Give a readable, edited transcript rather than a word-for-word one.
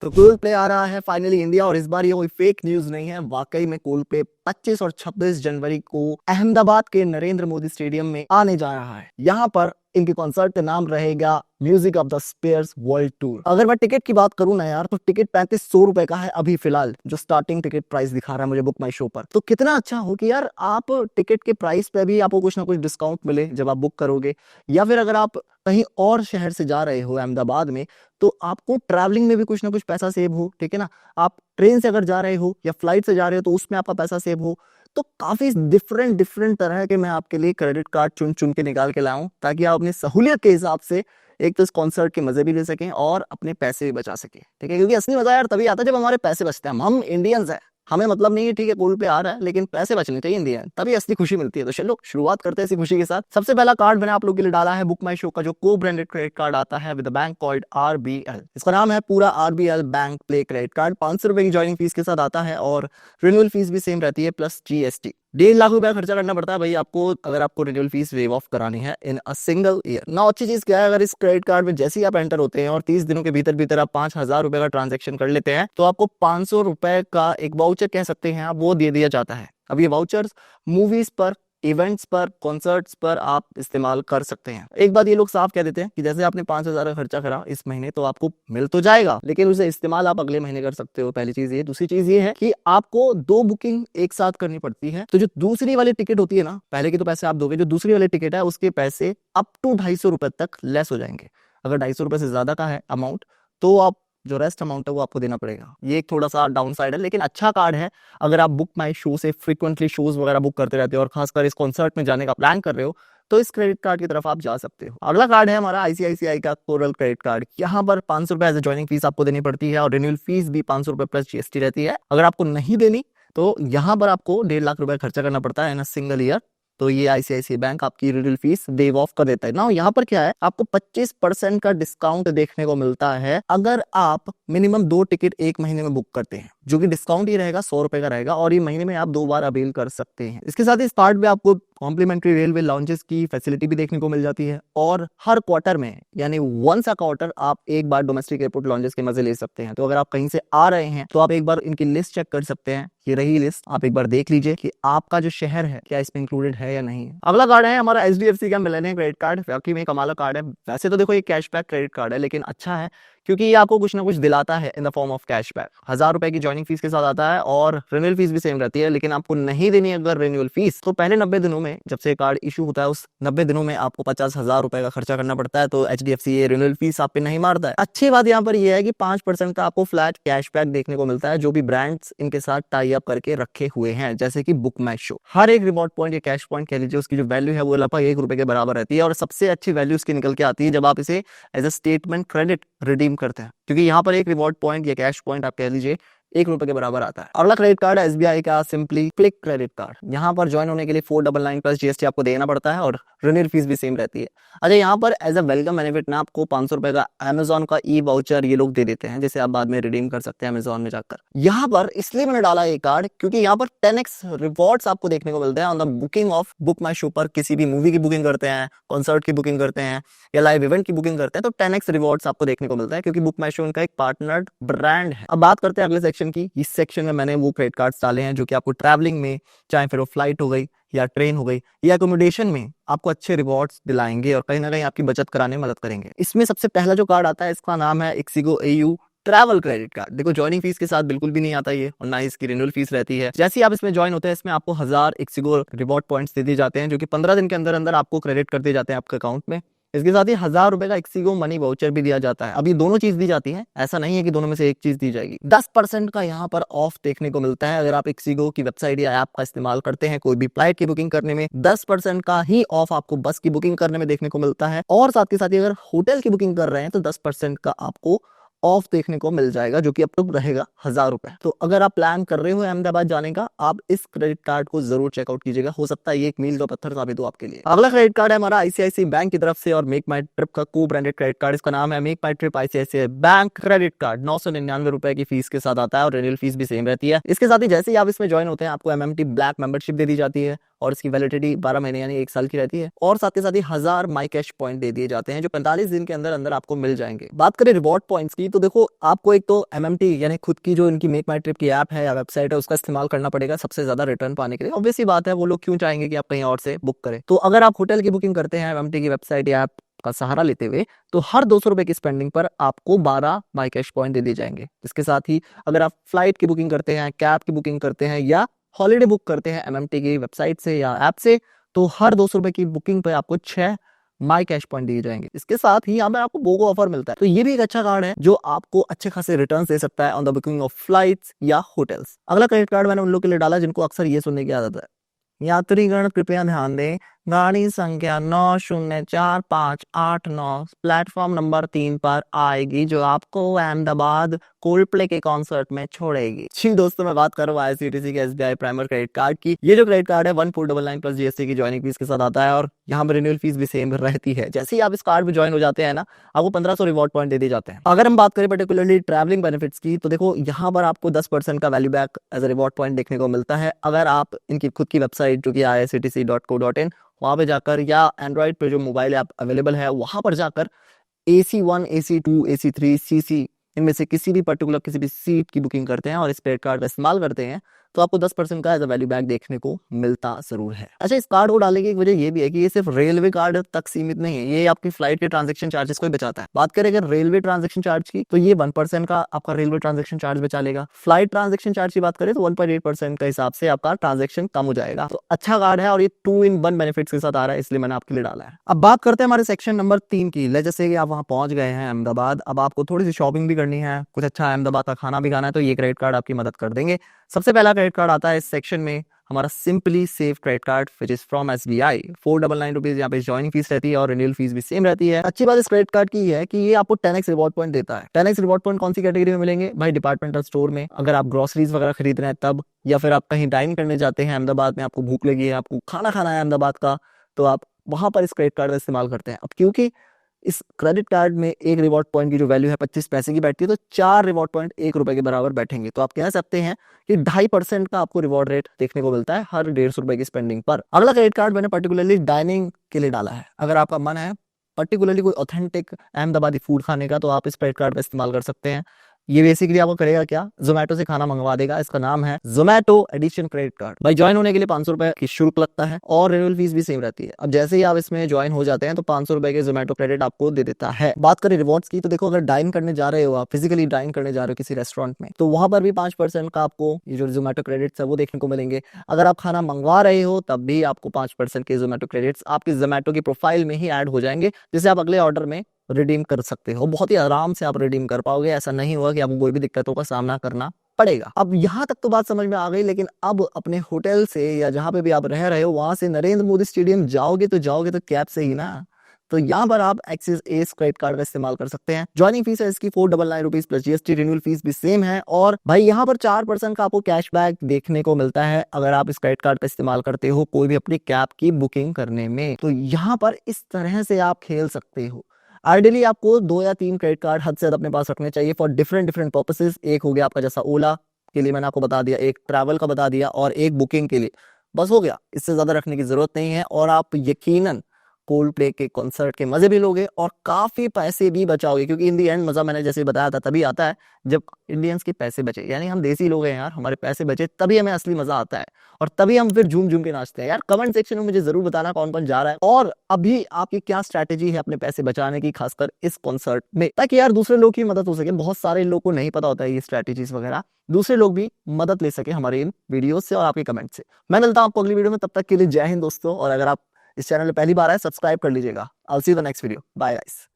तो कोल्डप्ले आ रहा है फाइनली इंडिया और इस बार ये कोई फेक न्यूज नहीं है। वाकई में कोल्डप्ले 25 और 26 जनवरी को अहमदाबाद के नरेंद्र मोदी स्टेडियम में आने जा रहा है। यहाँ पर इनके कॉन्सर्ट का नाम रहेगा music of the spheres world tour. अगर मैं टिकट की बात करूं ना यार, तो टिकट 3500 रुपए का है अभी फिलहाल, जो स्टार्टिंग टिकट प्राइस दिखा रहा है मुझे बुक माई शो पर। तो कितना अच्छा हो कि यार आप टिकट के प्राइस पे भी आपको कुछ ना कुछ डिस्काउंट मिले जब आप बुक करोगे, या फिर अगर आप कहीं और शहर से जा रहे हो अहमदाबाद में, तो आपको ट्रैवलिंग में भी कुछ ना कुछ पैसा सेव हो। ठीक है ना, आप ट्रेन से अगर जा रहे हो या फ्लाइट से जा रहे हो तो उसमें आपका पैसा सेव हो। तो काफी डिफरेंट डिफरेंट तरह के मैं आपके लिए क्रेडिट कार्ड चुन चुन के निकाल के लाऊं, ताकि आप अपनी सहूलियत के हिसाब से एक तो इस कॉन्सर्ट के मजे भी ले सकें और अपने पैसे भी बचा सकें। ठीक है, क्योंकि असली मजा यार तभी आता है जब हमारे पैसे बचते हैं। हम इंडियंस हैं, हमें मतलब नहीं है ठीक है कोल पे आ रहा है, लेकिन पैसे बचने चाहिए इंडिया, तभी असली खुशी मिलती है। तो चलो शुरुआत करते हैं इसी खुशी के साथ। सबसे पहला कार्ड मैंने आप लोगों के लिए डाला है बुक माई शो का जो को ब्रांडेड क्रेडिट कार्ड आता है विद बैंक कॉल्ड RBL। इसका नाम है पूरा RBL bank play credit card. 500 रुपए की ज्वाइनिंग फीस के साथ आता है और रिन्यूअल फीस भी सेम रहती है प्लस GST। 1.5 लाख रुपया खर्चा करना पड़ता है भाई आपको अगर आपको रिन्यूअल फीस वेव ऑफ करानी है इन अ सिंगल ईयर। ना अच्छी चीज क्या है, अगर इस क्रेडिट कार्ड में जैसे ही आप एंटर होते हैं और 30 दिनों के भीतर भीतर आप 5000 रुपए का ट्रांजेक्शन कर लेते हैं, तो आपको 500 रुपए का एक वाउचर कह सकते हैं आप, वो दे दिया जाता है। अब ये वाउचर्स मूवीज पर, इवेंट्स पर, कॉन्सर्ट्स पर आप इस्तेमाल कर सकते हैं। एक बात ये लोग साफ कह देते हैं कि जैसे आपने 5000 का खर्चा करा इस महीने तो आपको मिल तो जाएगा, लेकिन उसे इस्तेमाल आप अगले महीने कर सकते हो। पहली चीज ये। दूसरी चीज ये है कि आपको 2 बुकिंग एक साथ करनी पड़ती है। तो जो दूसरी वाली टिकट होती है ना, पहले के तो पैसे आप दोगे, जो दूसरी वाली टिकट है उसके पैसे अप टू 250 रुपए तक लेस हो जाएंगे। अगर 250 रुपए से ज्यादा का है अमाउंट, तो आप जो रेस्ट अमाउंट है वो आपको देना पड़ेगा। ये एक थोड़ा सा डाउन साइड है, लेकिन अच्छा कार्ड है अगर आप बुक माई शो से फ्रीक्वेंटली शोज वगैरह बुक करते रहते हो और खासकर इस कॉन्सर्ट में जाने का प्लान कर रहे हो, तो इस क्रेडिट कार्ड की तरफ आप जा सकते हो। अगला कार्ड है हमारा ICICI का कोरल क्रेडिट कार्ड। यहाँ पर 500 रुपए एज ए ज्वाइनिंग फीस आपको देनी पड़ती है और रिन्यूअल फीस भी 500 रुपए प्लस GST रहती है। अगर आपको नहीं देनी तो यहाँ पर आपको 1.5 लाख रुपए खर्चा करना पड़ता है इन सिंगल ईयर। तो ये ICICI बैंक आपकी रिन्यूअल फीस वेव ऑफ कर देता है ना। यहाँ पर क्या है, आपको 25% का डिस्काउंट देखने को मिलता है अगर आप मिनिमम 2 टिकट एक महीने में बुक करते हैं, जो कि डिस्काउंट ही रहेगा 100 रुपए का रहेगा और ये महीने में आप 2 बार अवेल कर सकते हैं। इसके साथ इस कार्ड में आपको कॉम्प्लीमेंट्री रेलवे लॉन्चेस की फैसिलिटी भी देखने को मिल जाती है और हर क्वार्टर में यानी वंस अ क्वार्टर आप एक बार डोमेस्टिक एयरपोर्ट लॉन्चेस के मजे ले सकते हैं। तो अगर आप कहीं से आ रहे हैं तो आप एक बार इनकी लिस्ट चेक कर सकते हैं। ये रही लिस्ट, आप एक बार देख लीजिए कि आपका जो शहर है क्या इसमें इंक्लूडेड है या नहीं है। अगला कार्ड है हमारा HDFC का मिलेनियम क्रेडिट कार्ड। वाकई में कमाल का कार्ड है। वैसे तो देखो ये कैशबैक क्रेडिट कार्ड है, लेकिन अच्छा है क्योंकि ये आपको कुछ ना कुछ दिलाता है in the form of cashback. 1000 रुपए की ज्वाइनिंग फीस के साथ आता है और रिन्यूअल फीस भी सेम रहती है, लेकिन आपको नहीं देनी अगर रिन्यूअल फीस, तो पहले 90 दिनों में जब से कार्ड इशू होता है उस 90 दिनों में आपको 50,000 रुपए का खर्चा करना पड़ता है। तो HDFC ये रिन्यूअल फीस आप पे नहीं मारता है। अच्छी बात यहाँ पर यह है कि 5% का आपको फ्लैट कैशबैक देखने को मिलता है, जो भी ब्रांड्स इनके साथ टाई अप करके रखे हुए हैं, जैसे कि बुक माई शो। हर एक रिवॉर्ड पॉइंट या कैश पॉइंट कह लीजिए, उसकी जो वैल्यू है वो लगभग 1 रुपए के बराबर रहती है और सबसे अच्छी वैल्यू उसकी निकल के आती है जब आप इसे as a statement credit redeem करते हैं, क्योंकि यहाँ पर एक रिवॉर्ड पॉइंट या कैश पॉइंट आप कह लीजिए 1 रुपए के बराबर आता है। अगला क्रेडिट कार्ड है SBI का सिंपली क्लिक क्रेडिट कार्ड। यहाँ पर ज्वाइन होने के लिए 499 प्लस GST आपको देना पड़ता है और रिन्यूअल फीस भी सेम रहती है। अच्छा, यहाँ पर एज अ वेलकम बेनिफिट ना आपको 500 रुपए का Amazon का ई वाउचर ये लोग दे देते हैं, जिसे आप बाद में रिडीम कर सकते हैं Amazon में जाकर। यहाँ पर इसलिए मैंने डाला ये कार्ड क्योंकि यहाँ पर 10x रिवॉर्ड्स आपको देखने को मिलते हैं on the booking of book my show पर। किसी भी मूवी की बुकिंग करते हैं, कॉन्सर्ट की बुकिंग करते हैं या लाइव इवेंट की बुकिंग करते हैं, तो 10x रिवॉर्ड्स आपको देखने को मिलता है क्योंकि बुक माई शो उनका एक पार्टनर्ड ब्रांड है। अब बात करते हैं अगले सेक्शन की। इस सेक्शन में मैंने वो क्रेडिट कार्ड्स डाले हैं जो कि आपको ट्रैवलिंग में, चाहे फिर वो फ्लाइट हो गई या ट्रेन हो गई या एकोमोडेशन में, आपको अच्छे रिवॉर्ड्स दिलाएंगे और कहीं ना कहीं आपकी बचत कराने में मदद करेंगे। इसमें सबसे पहला जो कार्ड आता है इसका नाम है ixigo AU travel credit card. देखो ज्वाइनिंग फीस के साथ बिल्कुल भी नहीं आता ये और ना इसकी रिन्यूअल फीस रहती है। जैसे ही आप इसमें ज्वाइन होते हैं, इसमें आपको 1000 ixigo रिवॉर्ड पॉइंट्स दे दिए जाते हैं, जो कि 15 दिन के अंदर अंदर आपको क्रेडिट कर दिए जाते हैं आपके अकाउंट में। इसके साथ ही 1000 रुपए का ixigo मनी वाउचर भी दिया जाता है। अब ये दोनों चीज दी जाती है, ऐसा नहीं है कि दोनों में से एक चीज दी जाएगी। 10% का यहाँ पर ऑफ देखने को मिलता है अगर आप ixigo की वेबसाइट या ऐप का इस्तेमाल करते हैं कोई भी फ्लाइट की बुकिंग करने में। 10% का ही ऑफ आपको बस की बुकिंग करने में देखने को मिलता है और साथ के साथ ही अगर होटल की बुकिंग कर रहे हैं तो 10% का आपको ऑफ देखने को मिल जाएगा, जो कि अब तक रहेगा 1000 रुपए। तो अगर आप प्लान कर रहे हो अहमदाबाद जाने का, आप इस क्रेडिट कार्ड को जरूर चेकआउट कीजिएगा। हो सकता है ये एक मील का पत्थर साबित हो आपके लिए। अगला क्रेडिट कार्ड है हमारा ICICI बैंक की तरफ से और मेक माई ट्रिप का को ब्रांडेड क्रेडिट कार्ड। इसका नाम है make my trip ICICI bank credit card. 999 रुपए की फीस के साथ आता है और रिन्यूअल फीस भी सेम रहती है। इसके साथ ही जैसे ही आप इसमें ज्वाइन होते हैं, आपको MMT ब्लैक मेंबरशिप दे दी जाती है और इसकी वैलिडिटी 12 महीने यानी 1 साल की रहती है। और साथ के साथ ही 1000 माई कैश पॉइंट दे दिए जाते हैं जो 45 दिन के अंदर अंदर आपको मिल जाएंगे। बात करें रिवॉर्ड पॉइंट्स की तो देखो आपको एक तो MMT यानी खुद की जो इनकी मेक माई ट्रिप की ऐप है या वेबसाइट है उसका इस्तेमाल करना पड़ेगा सबसे ज्यादा रिटर्न पाने के लिए। ऑब्वियसली बात है, वो लोग क्यों चाहेंगे कि आप कहीं और से बुक करें। तो अगर आप होटल की बुकिंग करते हैं MMT की वेबसाइट या ऐप का सहारा लेते हुए तो हर 200 रुपए की स्पेंडिंग पर आपको 12 माई कैश पॉइंट दे दिए जाएंगे। इसके साथ ही अगर आप फ्लाइट की बुकिंग करते हैं, कैब की बुकिंग करते हैं या हॉलीडे बुक करते हैं MMT की वेबसाइट से या ऐप से तो हर 200 रुपए की बुकिंग पे आपको 6 माई कैश पॉइंट दिए जाएंगे। इसके साथ ही यहाँ पे आपको बोगो ऑफर मिलता है, तो ये भी एक अच्छा कार्ड है जो आपको अच्छे खासे रिटर्न दे सकता है on the booking of flights या होटल्स। अगला क्रेडिट कार्ड मैंने उन लोग के लिए डाला जिनको अक्सर ये सुनने की आदत है, यात्रीगण कृपया ध्यान दें, गाड़ी संख्या 904589 प्लेटफॉर्म नंबर 3 पर आएगी जो आपको अहमदाबाद कोल्डप्ले के कॉन्सर्ट में छोड़ेगी। जी दोस्तों, मैं बात कर रहा हूँ IRCTC के SBI प्राइमर क्रेडिट कार्ड की। ये जो क्रेडिट कार्ड है 1499 प्लस GST की ज्वाइनिंग फीस के साथ आता है और यहाँ पर रिन्यूअल फीस भी सेम रहती है। जैसे ही आप इस कार्ड में ज्वाइन हो जाते हैं ना, आपको 1500 रिवॉर्ड पॉइंट दे दिए जाते हैं। अगर हम बात करें पर्टिकुलरली ट्रैवलिंग बेनिफिट्स की तो देखो यहाँ पर आपको 10% का value back as a reward point देखने को मिलता है अगर आप इनकी खुद की वेबसाइट जो कि irctc.co.in वहां पे जाकर या एंड्रॉइड पे जो मोबाइल ऐप अवेलेबल है वहां पर जाकर AC1 AC2 AC3 CC इनमें से किसी भी पर्टिकुलर किसी भी सीट की बुकिंग करते हैं और इस क्रेडिट कार्ड का इस्तेमाल करते हैं तो आपको 10% का एज अ वैल्यू बैक देखने को मिलता जरूर है। अच्छा, इस कार्ड को डालने की एक वजह ये भी है कि ये सिर्फ रेलवे कार्ड तक सीमित नहीं है, ये आपकी फ्लाइट के ट्रांजेक्शन चार्जेस को भी बचाता है। बात करें अगर रेलवे ट्रांजेक्शन चार्ज की तो ये 1% का आपका रेलवे ट्रांजेक्शन चार्ज बचा लेगा। फ्लाइट ट्रांजेक्शन चार्ज की बात करें तो 1.8% का हिसाब से आपका ट्रांजेक्शन कम हो जाएगा। तो अच्छा कार्ड है और ये 2-in-1 बेनिफिट्स के साथ आ रहा है, इसलिए मैंने आपके लिए डाला है। अब बात करते हैं हमारे सेक्शन नंबर 3 की। जैसे कि आप वहां पहुंच गए हैं अहमदाबाद, अब आपको थोड़ी सी शॉपिंग भी करनी है, कुछ अच्छा अहमदाबाद का खाना भी खाना है, तो ये क्रेडिट कार्ड आपकी मदद कर देंगे। सबसे पहला क्रेडिट कार्ड आता है इस सेक्शन में हमारा simply save credit card which is from SBI। 499 rupees यहाँ पे ज्वाइनिंग फीस रहती है और रिन्यूअल फीस भी सेम रहती है। अच्छी बात इस क्रेडिट कार्ड की है कि ये आपको 10x रिवॉर्ड पॉइंट देता है। 10x रिवॉर्ड पॉइंट कौन सी कैटेगरी में मिलेंगे भाई? डिपार्टमेंटल स्टोर में, अगर आप ग्रोसरीज वगैरह खरीद रहे हैं तब, या फिर आप कहीं डाइन करने जाते हैं अहमदाबाद में, आपको भूख लगी है, आपको खाना खाना है अहमदाबाद का, तो आप वहां पर इस क्रेडिट कार्ड का इस्तेमाल करते हैं। अब क्योंकि इस क्रेडिट कार्ड में एक रिवॉर्ड पॉइंट की जो वैल्यू है 25 पैसे की बैठती है, तो 4 रिवॉर्ड पॉइंट 1 रुपए के बराबर बैठेंगे। तो आप कह सकते हैं कि 2.5% का आपको रिवॉर्ड रेट देखने को मिलता है हर 150 रुपए की स्पेंडिंग पर। अगला क्रेडिट कार्ड मैंने पर्टिकुलरली डाइनिंग के लिए डाला है। अगर आपका मन है पर्टिकुलरली कोई ऑथेंटिक अहमदाबादी फूड खाने का तो आप इस क्रेडिट कार्ड का इस्तेमाल कर सकते हैं। ये बेसिकली आपको करेगा क्या, जोमेटो से खाना मंगवा देगा। इसका नाम है जोमेटो एडिशन क्रेडिट कार्ड। भाई ज्वाइन होने के लिए 500 रुपए की शुल्क लगता है और रिन्यूअल फीस भी सेम रहती है। अब जैसे ही आप इसमें ज्वाइन हो जाते हैं तो 500 रुपए के जोमेटो क्रेडिट आपको दे देता है। बात करें रिवॉर्ड्स की तो देखो, अगर डाइन करने जा रहे हो, आप फिजिकली डाइन करने जा रहे हो किसी रेस्टोरेंट में, तो वहां पर भी 5% का आपको ये जो जोमेटो क्रेडिट्स है वो देखने को मिलेंगे। अगर आप खाना मंगवा रहे हो तब भी आपको 5% के जोमेटो क्रेडिट्स आपकी जोमेटो की प्रोफाइल में ही ऐड हो जाएंगे, जिसे आप अगले ऑर्डर में रिडीम कर सकते हो। बहुत ही आराम से आप रिडीम कर पाओगे, ऐसा नहीं होगा कि आपको कोई भी दिक्कतों का सामना करना पड़ेगा। अब यहाँ तक तो बात समझ में आ गई, लेकिन अब अपने होटल से या जहां पे भी आप रह रहे हो वहां से नरेंद्र मोदी स्टेडियम जाओगे तो कैब से ही ना। तो यहाँ पर आप एक्सिस एस क्रेडिट कार्ड का इस्तेमाल कर सकते हैं। ज्वाइनिंग फीस है इसकी 499 rupees plus GST, renewal fees भी सेम है। और भाई यहाँ पर 4% का आपको कैशबैक देखने को मिलता है अगर आप इस क्रेडिट कार्ड का इस्तेमाल करते हो कोई भी अपनी कैब की बुकिंग करने में। तो यहाँ पर इस तरह से आप खेल सकते हो। आइडियली आपको 2 या 3 क्रेडिट कार्ड हद से ज्यादा अपने पास रखने चाहिए फॉर डिफरेंट पर्पसेस। एक हो गया आपका जैसा ओला के लिए मैंने आपको बता दिया, एक ट्रैवल का बता दिया और एक बुकिंग के लिए, बस हो गया। इससे ज्यादा रखने की जरूरत नहीं है और आप यकीनन कोल्डप्ले के कॉन्सर्ट के मजे भी लोगे और काफी पैसे भी बचाओगे, क्योंकि इन दी एंड मजा मैंने जैसे बताया था तभी आता है जब इंडियंस के पैसे बचे, यानी हम देसी लोग हैं यार, हमारे पैसे बचे तभी हमें असली मजा आता है और तभी हम फिर झूम झूम के नाचते हैं। यार कमेंट सेक्शन में मुझे जरूर बताना कौन कौन जा रहा है और अभी आपकी क्या स्ट्रैटेजी है अपने पैसे बचाने की, खासकर इस कॉन्सर्ट में, ताकि यार दूसरे लोग की मदद हो सके। बहुत सारे लोग को नहीं पता होता है ये स्ट्रैटेजीज वगैरह, दूसरे लोग भी मदद ले सके हमारे इन वीडियो से और आपके कमेंट से। मैं मिलता हूं आपको अगली वीडियो में, तब तक के लिए जय हिंद दोस्तों। और अगर आप इस चैनल में पहली बार आए सब्सक्राइब कर लीजिएगा। I will see you the next video. Bye guys.